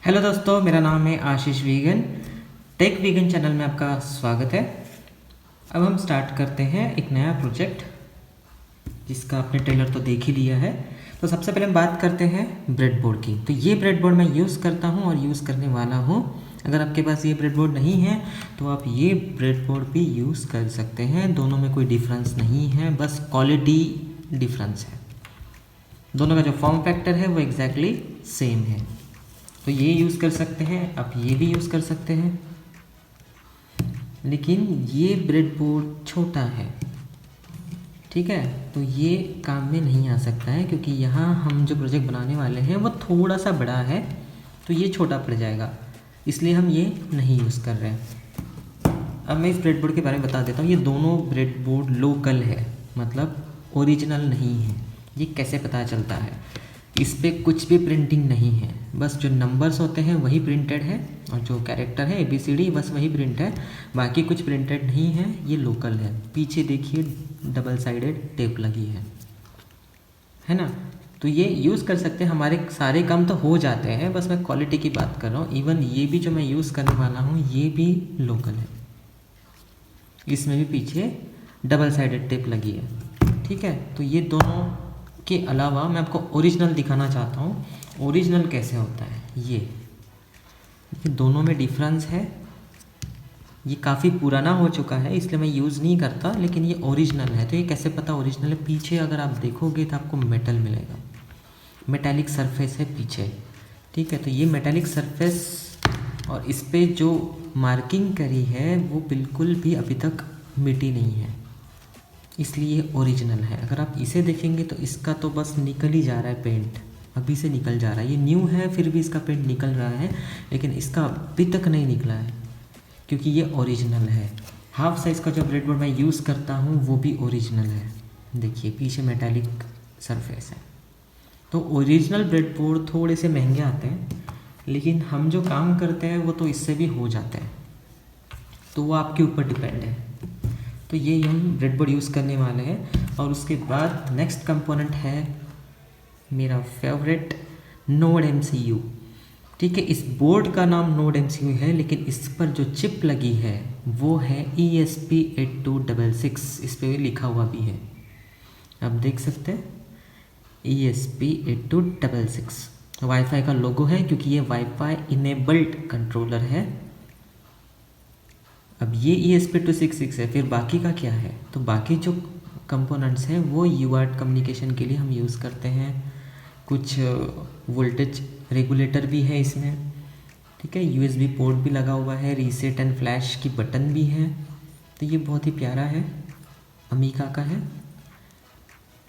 Hello दोस्तों, मेरा नाम है आशीष वीगन। टेक वीगन चैनल में आपका स्वागत है। अब हम स्टार्ट करते हैं एक नया प्रोजेक्ट जिसका आपने ट्रेलर तो देख ही लिया है। तो सबसे पहले हम बात करते हैं ब्रेडबोर्ड की। तो ये ब्रेडबोर्ड मैं यूज़ करता हूँ और यूज़ करने वाला हूँ। अगर आपके पास ये ब्रेडबोर्ड नहीं है तो आप ये ब्रेडबोर्ड भी यूज़ कर सकते हैं। दोनों में कोई डिफरेंस नहीं है, बस क्वालिटी डिफरेंस है। दोनों का जो फॉर्म फैक्टर है वो एग्जैक्टली सेम है। तो ये यूज़ कर सकते हैं, आप ये भी यूज़ कर सकते हैं। लेकिन ये ब्रेडबोर्ड छोटा है, ठीक है, तो ये काम में नहीं आ सकता है क्योंकि यहाँ हम जो प्रोजेक्ट बनाने वाले हैं वो थोड़ा सा बड़ा है, तो ये छोटा पड़ जाएगा, इसलिए हम ये नहीं यूज़ कर रहे हैं। अब मैं इस ब्रेडबोर्ड के बारे में बता देता हूँ। ये दोनों ब्रेडबोर्ड लोकल है, मतलब ओरिजिनल नहीं है। ये कैसे पता चलता है? इस पर कुछ भी प्रिंटिंग नहीं है, बस जो नंबर्स होते हैं वही प्रिंटेड है और जो कैरेक्टर है ABCD बस वही प्रिंट है, बाकी कुछ प्रिंटेड नहीं है। ये लोकल है। पीछे देखिए डबल साइडेड टेप लगी है ना। तो ये यूज़ कर सकते हैं, हमारे सारे काम तो हो जाते हैं, बस मैं क्वालिटी की बात कर रहा हूँ। इवन ये भी जो मैं यूज़ करने वाला हूँ ये भी लोकल है, इसमें भी पीछे डबल साइडेड टेप लगी है, ठीक है। तो ये दोनों के अलावा मैं आपको ओरिजिनल दिखाना चाहता हूँ। ओरिजिनल कैसे होता है ये दोनों में डिफरेंस है। ये काफ़ी पुराना हो चुका है इसलिए मैं यूज़ नहीं करता, लेकिन ये ओरिजिनल है। तो ये कैसे पता ओरिजिनल है? पीछे अगर आप देखोगे तो आपको मेटल मिलेगा, मेटालिक सरफेस है पीछे, ठीक है। तो ये मेटालिक सरफेस और इस पर जो मार्किंग करी है वो बिल्कुल भी अभी तक मिटी नहीं है, इसलिए ओरिजिनल है। अगर आप इसे देखेंगे तो इसका तो बस निकल ही जा रहा है, पेंट अभी से निकल जा रहा है। ये न्यू है फिर भी इसका पेंट निकल रहा है, लेकिन इसका अभी तक नहीं निकला है क्योंकि ये ओरिजिनल है। हाफ साइज़ का जो ब्रेडबोर्ड मैं यूज़ करता हूँ वो भी ओरिजिनल है। देखिए पीछे मेटालिक सरफेस है। तो ओरिजिनल ब्रेडबोर्ड थोड़े से महंगे आते हैं, लेकिन हम जो काम करते हैं वो तो इससे भी हो जाते हैं, तो वो आपके ऊपर डिपेंड है। तो ये हम ब्रेडबोर्ड यूज़ करने वाले हैं। और उसके बाद नेक्स्ट कंपोनेंट है मेरा फेवरेट नोड MCU, ठीक है। इस बोर्ड का नाम नोड MCU है, लेकिन इस पर जो चिप लगी है वो है ESP8266। इस पर लिखा हुआ भी है, आप देख सकते हैं ESP8266। वाईफाई का लोगो है क्योंकि ये वाईफाई इनेबल्ड कंट्रोलर है। अब ये ESP8266 है, फिर बाकी का क्या है? तो बाकी जो कंपोनेंट्स हैं वो UART कम्युनिकेशन के लिए हम यूज़ करते हैं। कुछ वोल्टेज रेगुलेटर भी है इसमें, ठीक है। USB पोर्ट भी लगा हुआ है, रीसेट एंड फ्लैश की बटन भी है। तो ये बहुत ही प्यारा है, अमीका का है।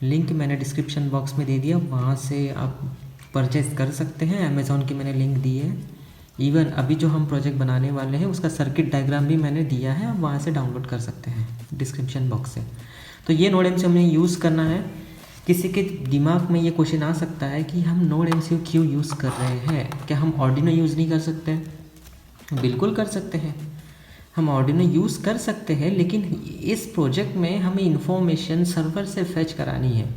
लिंक मैंने डिस्क्रिप्शन बॉक्स में दे दिया, वहाँ से आप परचेज कर सकते हैं। अमेज़ॉन की मैंने लिंक दी है। इवन अभी जो हम प्रोजेक्ट बनाने वाले हैं उसका सर्किट डायग्राम भी मैंने दिया है, आप वहाँ से डाउनलोड कर सकते हैं डिस्क्रिप्शन बॉक्स से। तो ये नोड MCU हमें यूज़ करना है। किसी के दिमाग में ये क्वेश्चन आ सकता है कि हम नोड MCU क्यों यूज़ कर रहे हैं, क्या हम आर्डिनो यूज़ नहीं कर सकते? बिल्कुल कर सकते हैं, हम आर्डिनो यूज़ कर सकते हैं, लेकिन इस प्रोजेक्ट में हमें इंफॉर्मेशन सर्वर से फैच करानी है।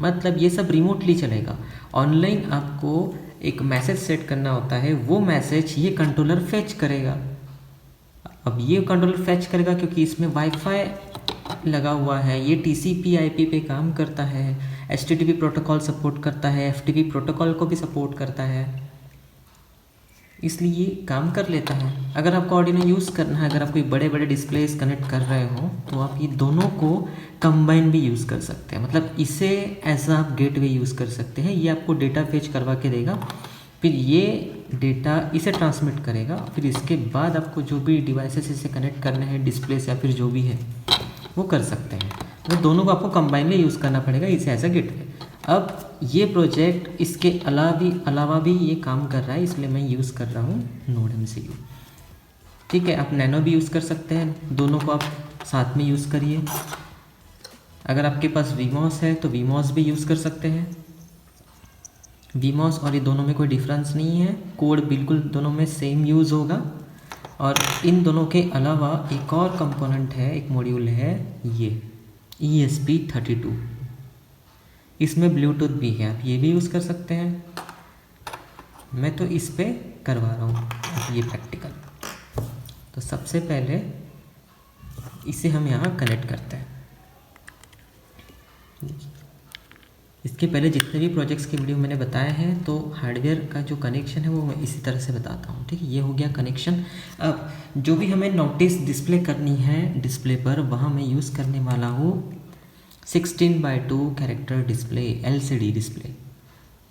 मतलब ये सब रिमोटली चलेगा। ऑनलाइन आपको एक मैसेज सेट करना होता है, वो मैसेज ये कंट्रोलर फैच करेगा। अब ये कंट्रोलर फैच करेगा क्योंकि इसमें वाईफाई लगा हुआ है, ये TCP/IP पे काम करता है, HTTP प्रोटोकॉल सपोर्ट करता है, FTP प्रोटोकॉल को भी सपोर्ट करता है, इसलिए काम कर लेता है। अगर आपको आर्डिनो यूज़ करना है, अगर आप कोई बड़े बड़े डिस्प्लेस कनेक्ट कर रहे हो तो आप ये दोनों को कंबाइन भी यूज़ कर सकते हैं। मतलब इसे ऐसा आप गेटवे यूज़ कर सकते हैं। ये आपको डेटा फेच करवा के देगा, फिर ये डेटा इसे ट्रांसमिट करेगा, फिर इसके बाद आपको जो भी डिवाइसेस इसे कनेक्ट करने हैं, डिस्प्लेस या फिर जो भी है वो कर सकते हैं। तो दोनों को आपको कंबाइनली यूज़ करना पड़ेगा इसे एज अ गेटवे। अब ये प्रोजेक्ट इसके अलावा भी ये काम कर रहा है, इसलिए मैं यूज़ कर रहा हूँ नोड MCU, ठीक है। आप नैनो भी यूज़ कर सकते हैं, दोनों को आप साथ में यूज़ करिए। अगर आपके पास VMOS है तो VMOS भी यूज़ कर सकते हैं। VMOS और ये दोनों में कोई डिफरेंस नहीं है, कोड बिल्कुल दोनों में सेम यूज़ होगा। और इन दोनों के अलावा एक और कंपोनेंट है, एक मॉड्यूल है ये ESP32। इसमें ब्लूटूथ भी है, आप ये भी यूज़ कर सकते हैं। मैं तो इस पर करवा रहा हूँ ये प्रैक्टिकल। तो सबसे पहले इसे हम यहाँ कनेक्ट करते हैं। इसके पहले जितने भी प्रोजेक्ट्स के वीडियो मैंने बताए हैं तो हार्डवेयर का जो कनेक्शन है वो मैं इसी तरह से बताता हूँ, ठीक है। ये हो गया कनेक्शन। अब जो भी हमें नोटिस डिस्प्ले करनी है डिस्प्ले पर, वहाँ मैं यूज़ करने वाला हूँ 16:2 कैरेक्टर डिस्प्ले, LCD डिस्प्ले,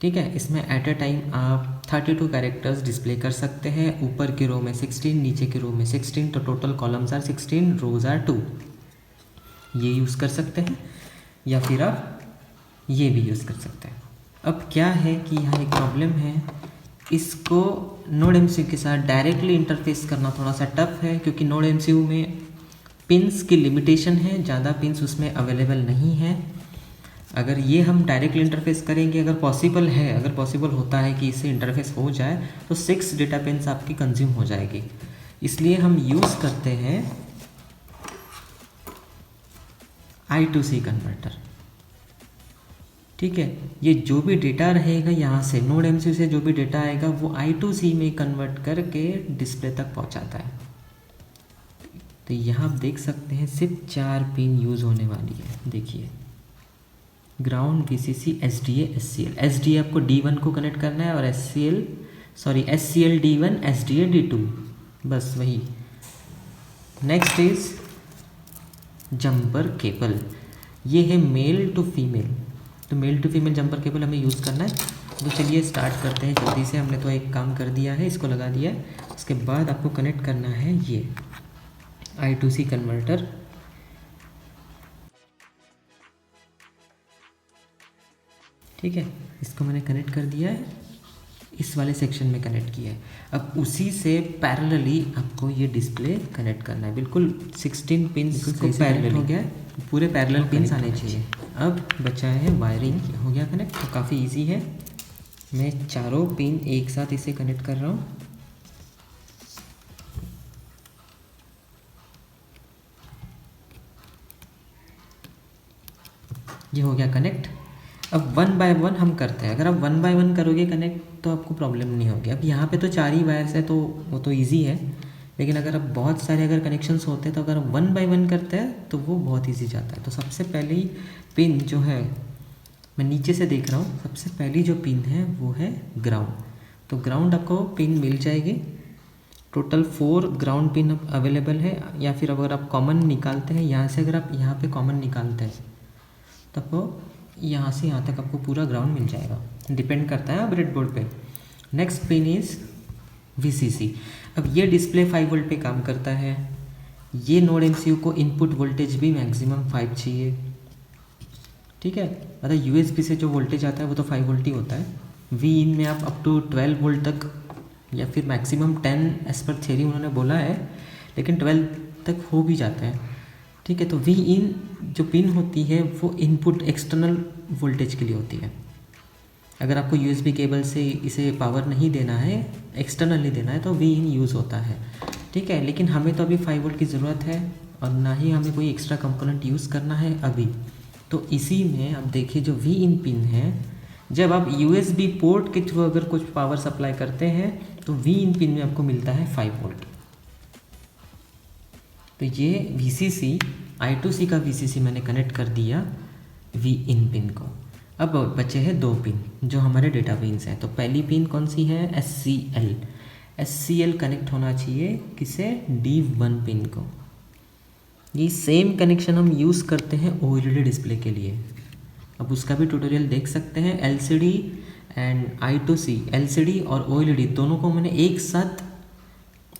ठीक है। इसमें एट ए टाइम आप 32 कैरेक्टर्स डिस्प्ले कर सकते हैं। ऊपर की रो में 16, नीचे की रो में 16, तो total columns are 16, rows are 2। ये यूज़ कर सकते हैं या फिर आप ये भी यूज़ कर सकते हैं। अब क्या है कि यहाँ एक प्रॉब्लम है, इसको नोड MCU के साथ डायरेक्टली इंटरफेस करना थोड़ा सा टफ है, क्योंकि नोड MCU में पिन्स की लिमिटेशन है, ज़्यादा पिन्स उसमें अवेलेबल नहीं है। अगर ये हम डायरेक्टली इंटरफेस करेंगे, अगर पॉसिबल होता है कि इससे इंटरफेस हो जाए, तो 6 डेटा पिन्स आपकी कंज्यूम हो जाएगी। इसलिए हम यूज़ करते हैं I2C कन्वर्टर, ठीक है। ये जो भी डेटा रहेगा यहाँ से नोड MCU से जो भी डेटा आएगा वो I2C में कन्वर्ट करके डिस्प्ले तक पहुँचाता है। तो यहाँ आप देख सकते हैं सिर्फ 4 पिन यूज़ होने वाली है। देखिए, ground, VCC, SDA, SCL। SDA आपको D1 को कनेक्ट करना है और SCL D1, SDA D2, बस वही। नेक्स्ट इज जंपर केबल, ये है मेल टू फीमेल। तो male to female jumper cable हमें यूज़ करना है। तो चलिए स्टार्ट करते हैं जल्दी से। हमने तो एक काम कर दिया है, इसको लगा दिया है। उसके बाद आपको कनेक्ट करना है ये I2C कन्वर्टर। ठीक है, इसको मैंने कनेक्ट कर दिया है, इस वाले सेक्शन में कनेक्ट किया है। अब उसी से पैरेलली आपको ये डिस्प्ले कनेक्ट करना है। बिल्कुल 16 पिन्स को पैरेलल हो गया है, पूरे पैरेलल पिन्स आने चाहिए। अब बचा है वायरिंग, हो गया कनेक्ट। तो काफ़ी इजी है, मैं चारों पिन एक साथ इसे कनेक्ट कर रहा हूँ। ये हो गया कनेक्ट। अब 1 बाय 1 हम करते हैं। अगर आप 1 बाय 1 करोगे कनेक्ट तो आपको प्रॉब्लम नहीं होगी। अब यहाँ पे तो 4 ही वायर्स है तो वो तो इजी है, लेकिन अगर आप बहुत सारे अगर कनेक्शंस होते हैं तो अगर 1 बाय 1 करते हैं तो वो बहुत इजी जाता है। तो सबसे पहले ही पिन जो है, मैं नीचे से देख रहा हूँ, सबसे पहली जो पिन है वो है ग्राउंड। तो ग्राउंड आपको पिन मिल जाएगी। टोटल 4 ग्राउंड पिन अवेलेबल है, या फिर अगर आप कॉमन निकालते हैं यहाँ से, अगर आप यहाँ पे कॉमन निकालते हैं तो आपको यहाँ से यहाँ तक आपको पूरा ग्राउंड मिल जाएगा, डिपेंड करता है ब्रेडबोर्ड पे। Next pin is VCC। अब ये डिस्प्ले 5 वोल्ट पे काम करता है। ये नोड MCU को इनपुट वोल्टेज भी मैक्सिमम 5 चाहिए, ठीक है। मतलब USB से जो वोल्टेज आता है वो तो 5 वोल्ट ही होता है। Vin में आप अप टू 12 वोल्ट तक या फिर मैक्सिमम 10 एज पर थ्योरी उन्होंने बोला है, लेकिन 12 तक हो भी जाता है, ठीक है। तो Vin जो पिन होती है वो इनपुट एक्सटर्नल वोल्टेज के लिए होती है। अगर आपको USB केबल से इसे पावर नहीं देना है, एक्सटर्नली देना है, तो Vin यूज़ होता है, ठीक है। लेकिन हमें तो अभी 5 वोल्ट की ज़रूरत है और ना ही हमें कोई एक्स्ट्रा कंपोनेंट यूज़ करना है अभी। तो इसी में आप देखिए जो Vin पिन है, जब आप USB पोर्ट के थ्रू अगर कुछ पावर सप्लाई करते हैं तो Vin पिन में आपको मिलता है 5 वोल्ट। तो ये VCC, I2C का VCC मैंने कनेक्ट कर दिया Vin पिन को। अब बचे हैं 2 पिन जो हमारे डेटा पिन्स हैं। तो पहली पिन कौन सी है? SCL कनेक्ट होना चाहिए किसे? D1 पिन को। ये सेम कनेक्शन हम यूज़ करते हैं OLED डिस्प्ले के लिए। अब उसका भी ट्यूटोरियल देख सकते हैं। LCD एंड I2C, LCD और OLED दोनों को मैंने एक साथ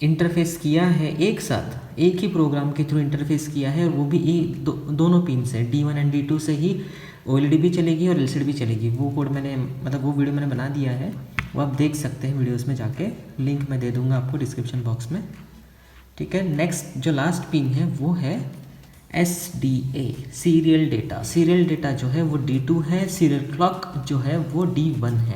इंटरफेस किया है, एक साथ एक ही प्रोग्राम के थ्रू इंटरफेस किया है, और वो भी दोनों पिन से D1 एंड D2 से ही OLED भी चलेगी और LCD भी चलेगी। वो कोड मैंने वो वीडियो मैंने बना दिया है, वो आप देख सकते हैं वीडियोस में जाके, लिंक मैं दे दूंगा आपको डिस्क्रिप्शन बॉक्स में, ठीक है। नेक्स्ट जो लास्ट पिन है वो है SDA, serial data. Serial data जो है वो D2 है, सीरियल क्लॉक जो है वो D1 है।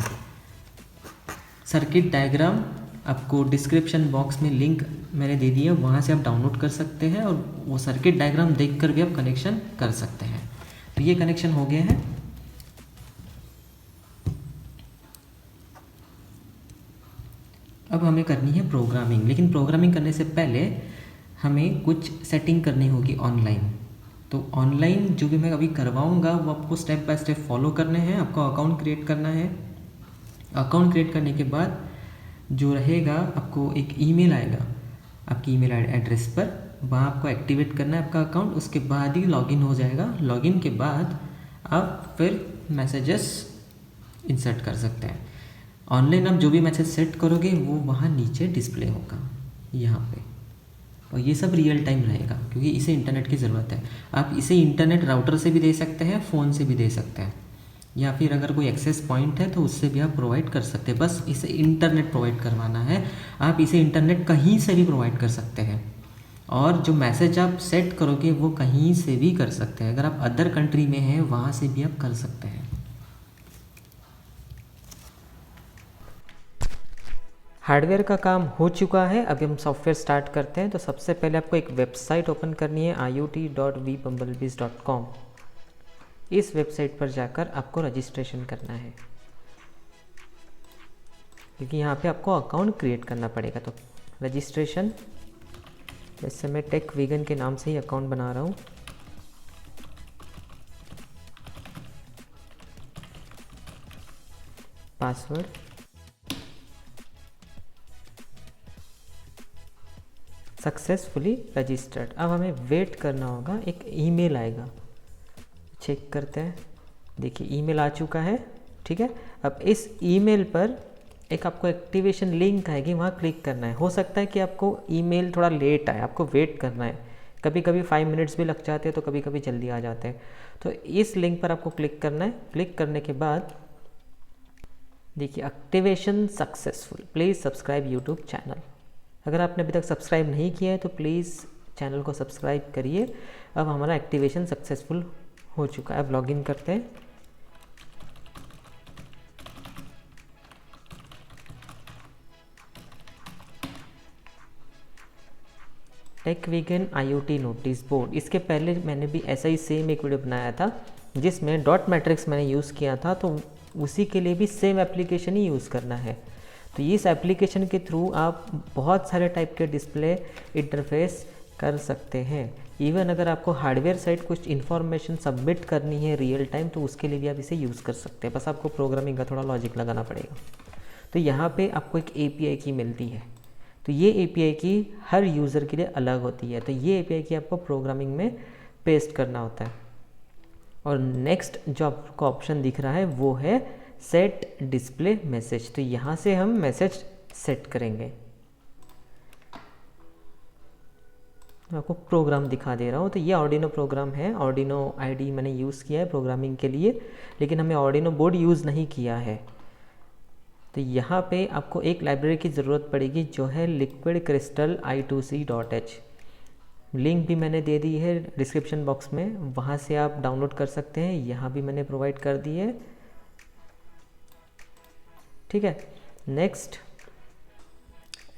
सर्किट डायग्राम आपको डिस्क्रिप्शन बॉक्स में लिंक मैंने दे दिया, वहाँ से आप डाउनलोड कर सकते हैं और वो सर्किट डायग्राम देखकर भी आप कनेक्शन कर सकते हैं। तो ये कनेक्शन हो गया है। अब हमें करनी है प्रोग्रामिंग, लेकिन प्रोग्रामिंग करने से पहले हमें कुछ सेटिंग करनी होगी ऑनलाइन। तो ऑनलाइन जो भी मैं अभी करवाऊँगा वो आपको स्टेप बाय स्टेप फॉलो करने हैं। आपको अकाउंट क्रिएट करना है। अकाउंट क्रिएट करने के बाद जो रहेगा, आपको एक ईमेल आएगा आपकी ईमेल एड्रेस पर, वहाँ आपको एक्टिवेट करना है आपका अकाउंट। उसके बाद ही लॉगिन हो जाएगा। लॉगिन के बाद आप फिर मैसेजेस इंसर्ट कर सकते हैं। ऑनलाइन आप जो भी मैसेज सेट करोगे वो वहाँ नीचे डिस्प्ले होगा यहाँ पे, और ये सब रियल टाइम रहेगा क्योंकि इसे इंटरनेट की ज़रूरत है। आप इसे इंटरनेट राउटर से भी दे सकते हैं, फ़ोन से भी दे सकते हैं, या फिर अगर कोई एक्सेस पॉइंट है तो उससे भी आप प्रोवाइड कर सकते हैं। बस इसे इंटरनेट प्रोवाइड करवाना है। आप इसे इंटरनेट कहीं से भी प्रोवाइड कर सकते हैं, और जो मैसेज आप सेट करोगे वो कहीं से भी कर सकते हैं। अगर आप अदर कंट्री में हैं वहाँ से भी आप कर सकते हैं। हार्डवेयर का काम हो चुका है। अभी हम सॉफ्टवेयर स्टार्ट करते हैं। तो सबसे पहले आपको एक वेबसाइट ओपन करनी है, iot.vbumblebees.com। इस वेबसाइट पर जाकर आपको रजिस्ट्रेशन करना है, क्योंकि यहाँ पे आपको अकाउंट क्रिएट करना पड़ेगा। तो रजिस्ट्रेशन, वैसे मैं टेक वीगन के नाम से ही अकाउंट बना रहा हूँ। Password, successfully registered. अब हमें वेट करना होगा, एक ईमेल आएगा, चेक करते हैं। देखिए ईमेल आ चुका है, ठीक है। अब इस ईमेल पर एक आपको एक्टिवेशन लिंक आएगी, वहाँ क्लिक करना है। हो सकता है कि आपको ईमेल थोड़ा लेट आए, आपको वेट करना है। कभी कभी 5 मिनट्स भी लग जाते हैं, तो कभी कभी जल्दी आ जाते हैं। तो इस लिंक पर आपको क्लिक करना है। क्लिक करने के बाद देखिए activation successful, please subscribe YouTube channel. अगर आपने अभी तक सब्सक्राइब नहीं किया है तो प्लीज़ चैनल को सब्सक्राइब करिए। अब हमारा एक्टिवेशन सक्सेसफुल हो चुका है। अब लॉगिन करते हैं। Tech vegan IoT notice board, इसके पहले मैंने भी ऐसा ही सेम एक वीडियो बनाया था जिसमें डॉट मैट्रिक्स मैंने यूज़ किया था। तो उसी के लिए भी सेम एप्लीकेशन ही यूज़ करना है। तो इस एप्लीकेशन के थ्रू आप बहुत सारे टाइप के डिस्प्ले इंटरफेस कर सकते हैं। इवन अगर आपको हार्डवेयर साइड कुछ इन्फॉर्मेशन सबमिट करनी है रियल टाइम, तो उसके लिए भी आप इसे यूज़ कर सकते हैं। बस आपको प्रोग्रामिंग का थोड़ा लॉजिक लगाना पड़ेगा। तो यहाँ पे आपको एक API की मिलती है। तो ये API की हर यूज़र के लिए अलग होती है। तो ये API की आपको प्रोग्रामिंग में पेस्ट करना होता है। और नेक्स्ट जो आपको ऑप्शन दिख रहा है वो है सेट डिस्प्ले मैसेज। तो यहाँ से हम मैसेज सेट करेंगे। मैं आपको प्रोग्राम दिखा दे रहा हूँ। तो ये आर्डिनो प्रोग्राम है, आर्डिनो IDE मैंने यूज़ किया है प्रोग्रामिंग के लिए, लेकिन हमें आर्डिनो बोर्ड यूज़ नहीं किया है। तो यहाँ पे आपको एक लाइब्रेरी की ज़रूरत पड़ेगी जो है लिक्विड क्रिस्टल I2C.h। लिंक भी मैंने दे दी है डिस्क्रिप्शन बॉक्स में, वहाँ से आप डाउनलोड कर सकते हैं। यहाँ भी मैंने प्रोवाइड कर दी है, ठीक है। नेक्स्ट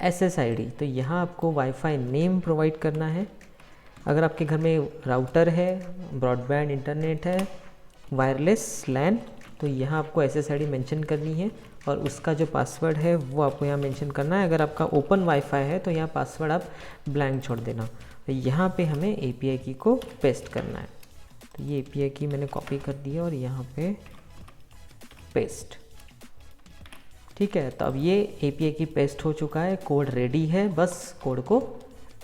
SSID, तो यहाँ आपको वाईफाई नेम प्रोवाइड करना है। अगर आपके घर में राउटर है, ब्रॉडबैंड इंटरनेट है, वायरलेस LAN, तो यहाँ आपको SSID मेंशन करनी है, और उसका जो पासवर्ड है वो आपको यहाँ मेंशन करना है। अगर आपका ओपन वाईफाई है तो यहाँ पासवर्ड आप ब्लैंक छोड़ देना। तो यहाँ पे हमें API की को पेस्ट करना है। तो ये API की मैंने कॉपी कर दी है और यहाँ पे पेस्ट, ठीक है। तो अब ये API की पेस्ट हो चुका है, कोड रेडी है, बस कोड को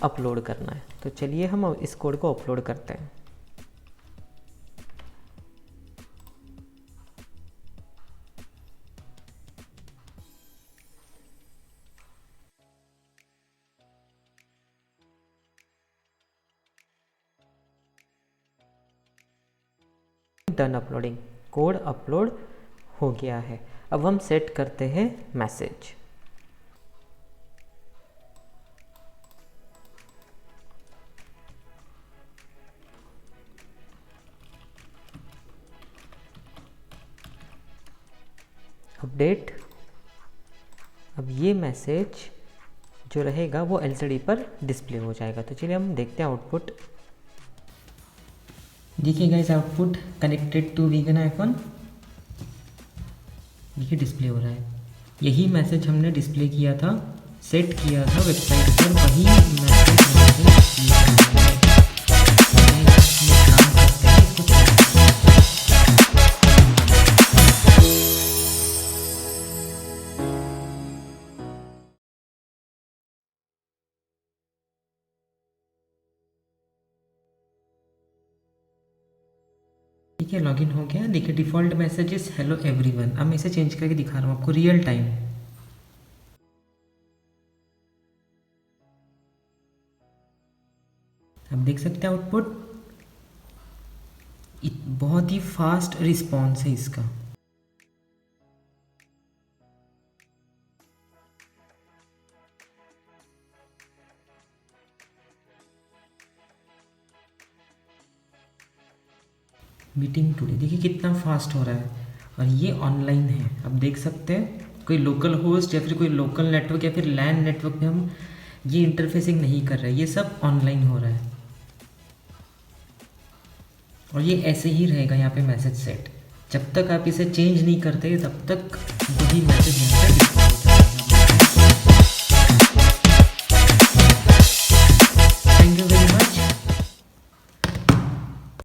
अपलोड करना है। तो चलिए हम इस कोड को अपलोड करते हैं। डन अपलोडिंग, कोड अपलोड हो गया है। अब हम सेट करते हैं मैसेज। अपडेट। अब ये मैसेज जो रहेगा वो LCD पर डिस्प्ले हो जाएगा। तो चलिए हम देखते हैं आउटपुट। देखिए guys, output connected to vegan icon, देखिए डिस्प्ले हो रहा है। यही मैसेज हमने डिस्प्ले किया था सेट किया था वेबसाइट पर वही मैसेज काम करते हैं इसको। ठीक है, लॉगिन हो गया। देखिए डिफ़ॉल्ट मैसेजेस हेलो एवरीवन। अब मैं इसे चेंज करके दिखा रहा हूँ आपको रियल टाइम। अब देख सकते हैं आउटपुट, बहुत ही फास्ट रिस्पॉन्स है इसका। मीटिंग टुडे, देखिए कितना फास्ट हो रहा है, और ये ऑनलाइन है। अब देख सकते हैं कोई लोकल होस्ट या फिर कोई लोकल नेटवर्क या फिर लैन नेटवर्क में हम ये इंटरफेसिंग नहीं कर रहे हैं, ये सब ऑनलाइन हो रहा है। और ये ऐसे ही रहेगा यहाँ पे मैसेज सेट, जब तक आप इसे चेंज नहीं करते तब तक वही मैसेज यहाँ पे